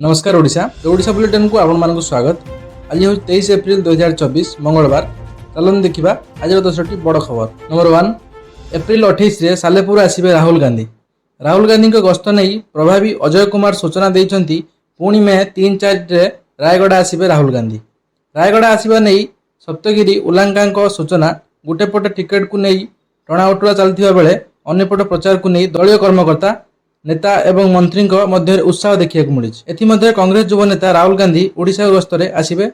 नमस्कार ओडिशा बुलेटिन को आपण मानक स्वागत। आज हूँ 23 एप्रिल 2024 मंगलवार। चलन देखा आज 10टी बड़ खबर। नंबर 1, एप्रिल 28 रे सालेपुर आसिबे राहुल गांधी। राहुल गांधी गस्त नहीं प्रभावी अजय कुमार सूचना देइछंती। पुणी मे 3-4 रे रायगड़ा आसिबे राहुल गांधी। रायगड़ा आसिबा नहीं सप्तगिरी उल्लांका सूचना। गोटे पटे टिकेट को नहीं टणाउटुरा चलथिबा बेले अन्य पट प्रचार को नहीं दलीय कर्मकर्ता नेता एवं मंत्री मध्य उत्साह देखा मिली। एथिमध्य कांग्रेस युव नेता राहुल गांधी ओडिशा गस्तरे आसिबे।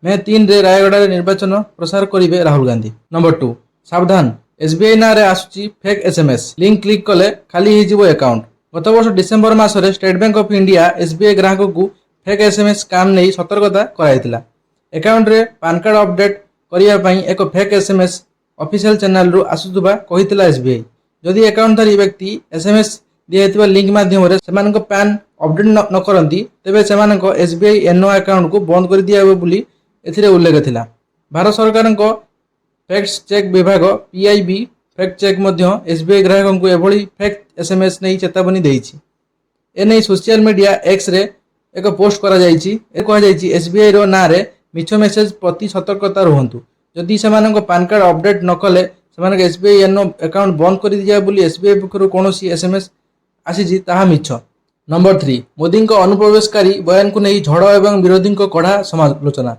मे 3 रे रायगड़ा निर्वाचन प्रसार करेंगे राहुल गांधी। नंबर 2, सावधान एसबीआई ना रे आसुची फेक एसएमएस। लिंक क्लिक कले खाली हो अकाउंट। गत वर्ष डिसेम्बर मासरे State Bank of India SBI ग्राहक को फेक एसएमएस स्काम नहीं सतर्कता कराइतिला। अकाउंट रे पान कार्ड अपडेट करने एक फेक एसएमएस ऑफिशियल चैनल रु आसुथुबा कहितिला एसबीआई। जदि अकाउंटधारी व्यक्ति एसएमएस दिया लिंक माध्यम से पैन अपडेट न करती तेबे से एसबीआई एनओ अकाउंट को बंद कर दिया बोली एथिरे उल्लेख थिला। भारत सरकार फैक्ट चेक विभाग पीआईबी फैक्ट चेक एसबीआई ग्राहकों को एभली फेक एसएमएस नहीं चेतावनी देइछि। एने सोशल मीडिया एक्स रे एक पोस्ट करा जाइछि। कहुई एसबीआई रो ना रे मिछ मेसेज प्रति सतर्कता रुहंतु। जदि से पैन कार्ड अपडेट न कले से एसबीआई एनओ अकाउंट बंद कर दिया बोली एसबीआई पक्षर कौन एसएमएस आसी ताहा मिछ। नंबर 3, मोदी अनुप्रवेशकारी बयान को नहीं झड़ एवं विरोधी कड़ा समालोचना।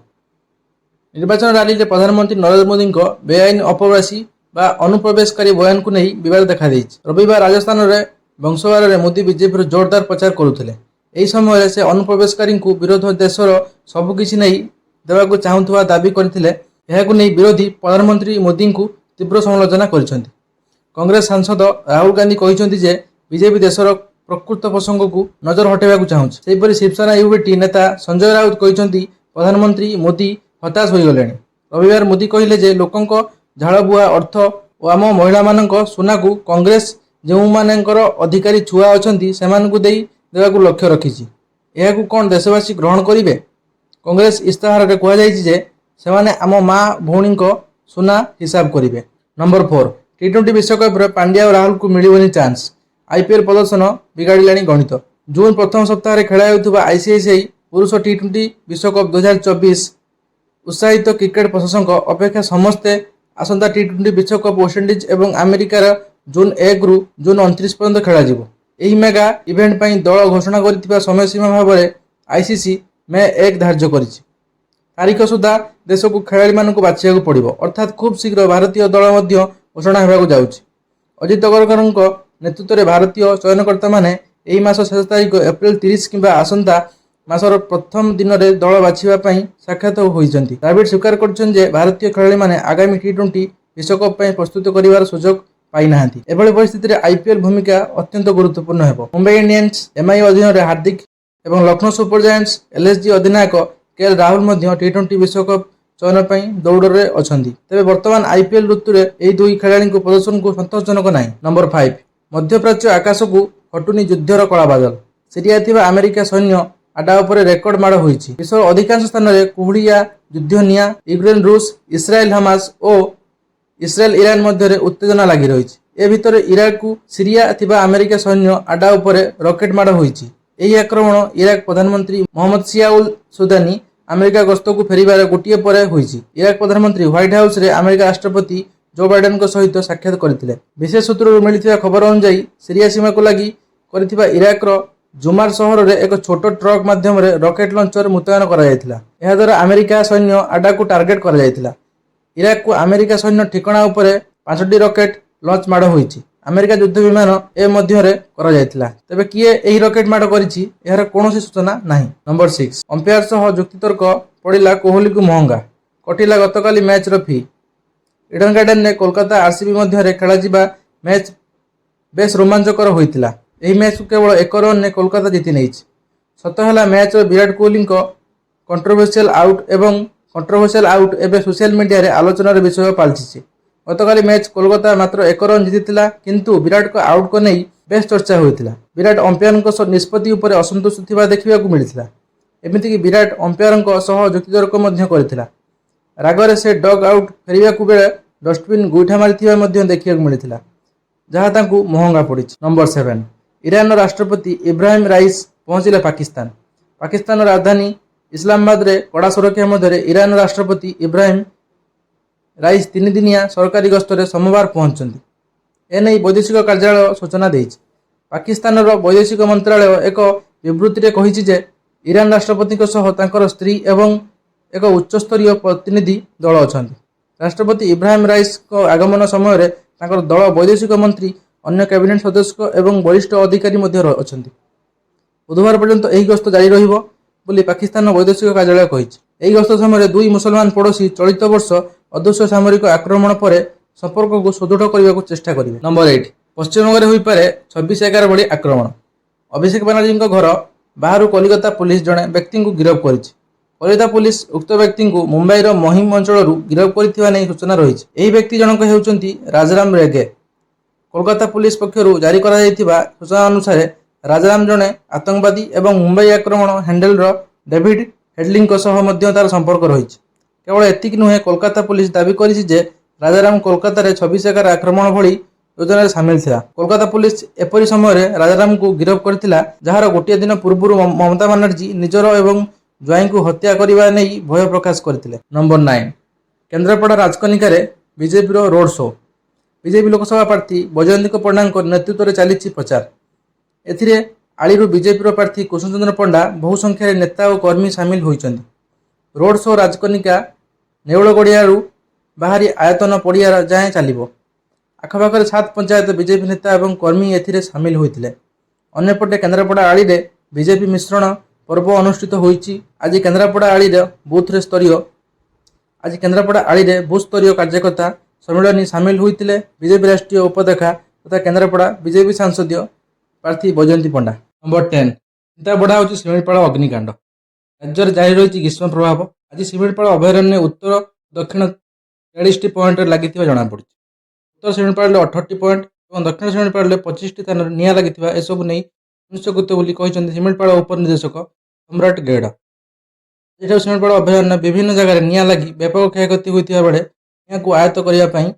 निर्वाचन रैली में प्रधानमंत्री नरेंद्र मोदी बेआईन अप्रवासी बा अनुप्रवेशकारी बयान को नहीं विवाद देखा देइछि। रविवार राजस्थान में बंसवाड़ा में मोदी बीजेपी जोरदार प्रचार करुले। यही समय से अनुप्रवेशकारी को विरोध देशर सबकिछि नहीं देवाक चाहूवा दाबी करथिले। एहाकु नहीं विरोधी प्रधानमंत्री मोदी को तीव्र समालोचना करिसेंति। कांग्रेस सांसद राहुल गांधी कहिसेंति जे बीजेपी देशर प्रकृत प्रसंग को नजर हटेबाकू चाहूछि। सेहिपरि शिवसेना यूबीटी नेता संजय राउत कहिसेंति प्रधानमंत्री मोदी हताश हो गलेनि। रविवार मोदी कहिले जे लोकंक झाड़बुआ अर्थ और आम महिला मानक सुना को कांग्रेस जो मानकर अधिकारी छुआ अछंती सेमानकु देबाकू लक्ष्य रखिछि। एहाकू कोन देशवासी ग्रहण करिवे? कांग्रेस इस्ताहार रे कहै जाइछि जे सेमाने आम माँ भौणी सुना हिसाब करिवे। नंबर 4, टी20 विश्वकप रे पांड्या और राहुल को मिलिबनी चांस। आईपीएल प्रदर्शन बिगाड़िलाणी गणित। जून प्रथम सप्ताह खेला होता आईसीआईसीआई पुरुष टी20 विश्वकप 2024 उत्साहित क्रिकेट प्रशंसक अपेक्षा समस्ते आसंता टी20 विश्वकप वेस्टइंडीज और अमेरिकार जून 1 रु जून 29 पर्यंत खेल। यह मेगा इवेंट पर दल घोषणा कर समय सीमा भाव में आईसीसी मे 1 धार्य कर तारीख सुधा देश को खेलाड़ी बाछा पड़ो। अर्थात खूब शीघ्र भारतीय दल घोषणा होगा जाऊँगी। अजित अग्रकर नेतृत्व में भारतीय चयनकर्ता माने यही मास शेष तारीख एप्रिल 30 कि आसंता मासर प्रथम दिन में दल बाछा साक्षात होती। द्रविड़ स्वीकार कर भारतीय खेलाड़ी माने आगामी टी20 विश्वकप प्रस्तुत कर सुजोग पाई ना। एभली परिस्थिति में आईपीएल भूमिका अत्यंत गुरुत्वपूर्ण है। मुंबई इंडियंस एमआई अधीन हार्दिक और लक्ष्नौ सुपर जायंट्स एलएसजी अधिनायक केएल राहुल टी20 विश्वकप चयन पर दौड़ में अच्छा। तेज बर्तमान आईपीएल ऋतु में यह दुई खेलाड़ी प्रदर्शन को संतोषजनक ना। नंबर 5, मध्यप्राच्य आकाश को हटुनी युद्धर कला बादल। सीरिया थिबा अमेरिका सैन्य आडा उपरे रेकर्ड माड़ होइछि। विश्वर अधिकांश स्थान में कुहुड़िया युद्ध निया यूक्रेन रूस इस्राएल हमास और इस्राएल ईरान मध्य उत्तेजना लगी रही। ए भितर इराक को सीरिया थिबा अमेरिका सैन्य आडा उपरे रॉकेट माड़ होइछि। एही आक्रमण इराक प्रधानमंत्री मोहम्मद शियाउल सुदानी अमेरिका गस्त को फेरिबार गोटिए परे होइछि। इराक प्रधानमंत्री व्हाइट हाउस रे अमेरिका राष्ट्रपति जो बाइडेन सहित साक्षात करथिले। विशेष सूत्र मिलता खबर अनुसार सीरिया सीमा को लगी करथिबा इराक जुमार सहर में एक छोट ट्रक माध्यम रॉकेट लॉन्चर मुतयन करा द्वारा अमेरिका सैन्य आडा को टार्गेट करा। इराक को अमेरिका सैन्य ठिकाना उपरे 5टी रॉकेट लॉन्च माड़ होइछि। अमेरिका युद्ध विमान ए मध्य करा। तेबे किए एही रॉकेट माड़ करिछि एहार कोनोसी सूचना नाही। नंबर 6, अंपायर सह जुक्तितर्क पड़िला कोहली को महंगा। कटिला गतकाली मैच रो फी। इडन गार्डन ने कोलकाता आरसीबी मध्य खेला मैच बेस रोमांचकर होता। यह मैच को केवल 1 रन ने कोलकाता जीति नहीं। सत है match Virat Kohli controversial out एवं सोशल मीडिया रे आलोचनार विषय पालछि। गतकाली मैच कोलकाता मात्र 1 रन जीतिला किंतु विराट को आउट को नहीं बेस चर्चा होता। विराट अंपायर निष्पत्ति उपर असंतुष्ट थिबा देखिबा को मिलिथिला। एमितिक विराट अंपायर सह जुक्तितर्क करथिला। रागरे से डग आउट फेरिबाकू बेले डस्टबिन गुइठा मारिथिबा देखिबा को मिलिथिला जहाँ तांकू महंगा पड़ी। नंबर 7, ईरान राष्ट्रपति इब्राहिम राइस पहुंचले पाकिस्तान। ପାକିସ୍ତାନ ରାଜଧାନୀ ଇସଲାମାବାଦରେ କଡ଼ା ସୁରକ୍ଷା ମଧ୍ୟରେ ଇରାନ ରାଷ୍ଟ୍ରପତି ଇବ୍ରାହିମ ରାଇସ୍ 3 ଦିନିଆ ସରକାରୀ ଗସ୍ତରେ ସୋମବାର ପହଞ୍ଚିଛନ୍ତି। ଏନେଇ ବୈଦେଶିକ କାର୍ଯ୍ୟାଳୟ ସୂଚନା ଦେଇଛି। ପାକିସ୍ତାନର ବୈଦେଶିକ ମନ୍ତ୍ରଣାଳୟ ଏକ ବିବୃତ୍ତିରେ କହିଛି ଯେ ଇରାନ ରାଷ୍ଟ୍ରପତିଙ୍କ ସହ ତାଙ୍କର ସ୍ତ୍ରୀ ଏବଂ ଏକ ଉଚ୍ଚସ୍ତରୀୟ ପ୍ରତିନିଧି ଦଳ ଅଛନ୍ତି। ରାଷ୍ଟ୍ରପତି ଇବ୍ରାହିମ ରାଇସ୍ଙ୍କ ଆଗମନ ସମୟରେ ତାଙ୍କର ଦଳ ବୈଦେଶିକ ମନ୍ତ୍ରୀ, ଅନ୍ୟ କ୍ୟାବିନେଟ୍ ସଦସ୍ୟ ଏବଂ ବରିଷ୍ଠ ଅଧିକାରୀ ମଧ୍ୟ ଅଛନ୍ତି। ବୁଧବାର ପର୍ଯ୍ୟନ୍ତ ଏହି ଗସ୍ତ ଜାରି ରହିବ ବୋଲି ପାକିସ୍ତାନ ବୈଦେଶିକ କାର୍ଯ୍ୟାଳୟ କହିଛି। ଏହି ଗସ୍ତ ସମୟରେ ଦୁଇ ମୁସଲମାନ ପଡ଼ୋଶୀ ଚଳିତ ବର୍ଷ ଅଦୃଶ୍ୟ ସାମରିକ ଆକ୍ରମଣ ପରେ ସମ୍ପର୍କକୁ ସୁଦୃଢ଼ କରିବାକୁ ଚେଷ୍ଟା କରିବେ। ନମ୍ବର 8 ପଶ୍ଚିମବଙ୍ଗରେ ହୋଇପାରେ 26/11 ଭଳି ଆକ୍ରମଣ। ଅଭିଷେକ ବାନାର୍ଜୀଙ୍କ ଘର ବାହାରୁ କଲିକତା ପୁଲିସ ଜଣେ ବ୍ୟକ୍ତିଙ୍କୁ ଗିରଫ କରିଛି। କଲିକତା ପୁଲିସ ଉକ୍ତ ବ୍ୟକ୍ତିଙ୍କୁ ମୁମ୍ବାଇର ମହିମ ଅଞ୍ଚଳରୁ ଗିରଫ କରିଥିବା ନେଇ ସୂଚନା ରହିଛି। ଏହି ବ୍ୟକ୍ତି ଜଣକ ହେଉଛନ୍ତି ରାଜାରାମ ରେଗେ। କୋଲକାତା ପୁଲିସ ପକ୍ଷରୁ ଜାରି କରାଯାଇଥିବା ସୂଚନା ଅନୁସାରେ ରାଜାରାମ ଜଣେ ଆତଙ୍କବାଦୀ ଏବଂ ମୁମ୍ବାଇ ଆକ୍ରମଣ ହ୍ୟାଣ୍ଡେଲର ଡେଭିଡ ହେଡଲିଙ୍କ ସହ ମଧ୍ୟ ତାର ସମ୍ପର୍କ ରହିଛି। କେବଳ ଏତିକି ନୁହେଁ, କୋଲକାତା ପୁଲିସ ଦାବି କରିଛି ଯେ ରାଜାରାମ କୋଲକାତାରେ 26/11 ଆକ୍ରମଣ ଭଳି ଯୋଜନାରେ ସାମିଲ ଥିଲା। କୋଲକାତା ପୁଲିସ ଏପରି ସମୟରେ ରାଜାରାମଙ୍କୁ ଗିରଫ କରିଥିଲା ଯାହାର ଗୋଟିଏ ଦିନ ପୂର୍ବରୁ ମମତା ବାନାର୍ଜୀ ନିଜର ଏବଂ ଜ୍ୱାଇଁଙ୍କୁ ହତ୍ୟା କରିବା ନେଇ ଭୟ ପ୍ରକାଶ କରିଥିଲେ। ନମ୍ବର 9 କେନ୍ଦ୍ରାପଡ଼ା ରାଜକନିକାରେ ବିଜେପିର ରୋଡ୍ ଶୋ। ବିଜେପି ଲୋକସଭା ପ୍ରାର୍ଥୀ ବୈଜୟନ୍ତ ପଣ୍ଡାଙ୍କ ନେତୃତ୍ୱରେ ଚାଲିଛି ପ୍ରଚାର। ଏଥିରେ ଆଳିରୁ ବିଜେପିର ପ୍ରାର୍ଥୀ କୁସୁମଚନ୍ଦ୍ର ପଣ୍ଡା ବହୁ ସଂଖ୍ୟାରେ ନେତା ଓ କର୍ମୀ ସାମିଲ ହୋଇଛନ୍ତି। ରୋଡ୍ ଶୋ ରାଜକନିକା ନେଉଳଗଡ଼ିଆରୁ ବାହାରି ଆୟତନ ପଡ଼ିଆ ଯାଏଁ ଚାଲିବ। ଆଖପାଖରେ 7 ପଞ୍ଚାୟତ ବିଜେପି ନେତା ଏବଂ କର୍ମୀ ଏଥିରେ ସାମିଲ ହୋଇଥିଲେ। ଅନ୍ୟପଟେ କେନ୍ଦ୍ରାପଡ଼ା ଆଳିରେ ବିଜେପି ମିଶ୍ରଣ ପର୍ବ ଅନୁଷ୍ଠିତ ହୋଇଛି। ଆଜି କେନ୍ଦ୍ରାପଡ଼ା ଆଳିରେ ବୁଥ୍ ସ୍ତରୀୟ କାର୍ଯ୍ୟକର୍ତ୍ତା ସମ୍ମିଳନୀ ସାମିଲ ହୋଇଥିଲେ ବିଜେପି ରାଷ୍ଟ୍ରୀୟ ଉପାଧ୍ୟକ୍ଷ ତଥା କେନ୍ଦ୍ରାପଡ଼ା ବିଜେପି ସାଂସଦୀୟ ପ୍ରାର୍ଥୀ ବୈଜୟନ୍ତୀ ପଣ୍ଡା। ନମ୍ବର 10 ଚିନ୍ତା ବଢ଼ାଉଛି ଶିମିଳିପାଳ ଅଗ୍ନିକାଣ୍ଡ। ରାଜ୍ୟରେ ଜାରି ରହିଛି ଗ୍ରୀଷ୍ମ ପ୍ରଭାବ। ଆଜି ଶିମିଳିପାଳ ଅଭୟାରଣ୍ୟ ଉତ୍ତର ଦକ୍ଷିଣ 43ଟି ପଏଣ୍ଟରେ ଲାଗିଥିବା ଜଣାପଡ଼ିଛି। ଉତ୍ତର ଶିମିଳିପାଳରେ 18ଟି ପଏଣ୍ଟ ଏବଂ ଦକ୍ଷିଣ ଶିମିଳିପାଳରେ 25ଟି ସ୍ଥାନରେ ନିଆଁ ଲାଗିଥିବା ଏସବୁ ନେଇ ସୁନିଶ୍ଚିତ ବୋଲି କହିଛନ୍ତି ଶିମିଳିପାଳ ଉପନିର୍ଦ୍ଦେଶକ ସମ୍ରାଟ ଗେଡ଼। ଏଠାରୁ ଶିମିଳିପାଳ ଅଭୟାରଣ୍ୟ ବିଭିନ୍ନ ଜାଗାରେ ନିଆଁ ଲାଗି ବ୍ୟାପକ କ୍ଷୟକ୍ଷତି ହୋଇଥିବା ବେଳେ ନିଆଁକୁ ଆୟତ୍ତ କରିବା ପାଇଁ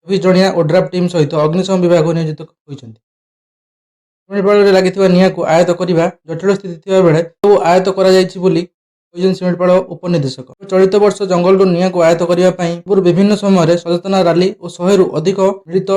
24 ଜଣିଆ ଓଡ୍ରାଫ ଟିମ୍ ସହିତ ଅଗ୍ନିଶମ ବିଭାଗ ନିୟୋଜିତ ହୋଇଛନ୍ତି। ଶିମିଳିପାଳରେ ଲାଗିଥିବା ନିଆଁକୁ ଆୟତ୍ତ କରିବା ଜଟିଳ ସ୍ଥିତି ଥିବା ବେଳେ ସବୁ ଆୟତ୍ତ କରାଯାଇଛି ବୋଲି କହିଛନ୍ତି ଶିମିଳିପାଳ ଉପନିର୍ଦ୍ଦେଶକ। ଚଳିତ ବର୍ଷ ଜଙ୍ଗଲରୁ ନିଆଁକୁ ଆୟତ୍ତ କରିବା ପାଇଁ ପୂର୍ବରୁ ବିଭିନ୍ନ ସମୟରେ ସଚେତନତା ରାଲି ଓ 100ରୁ ଅଧିକ ମିଳିତ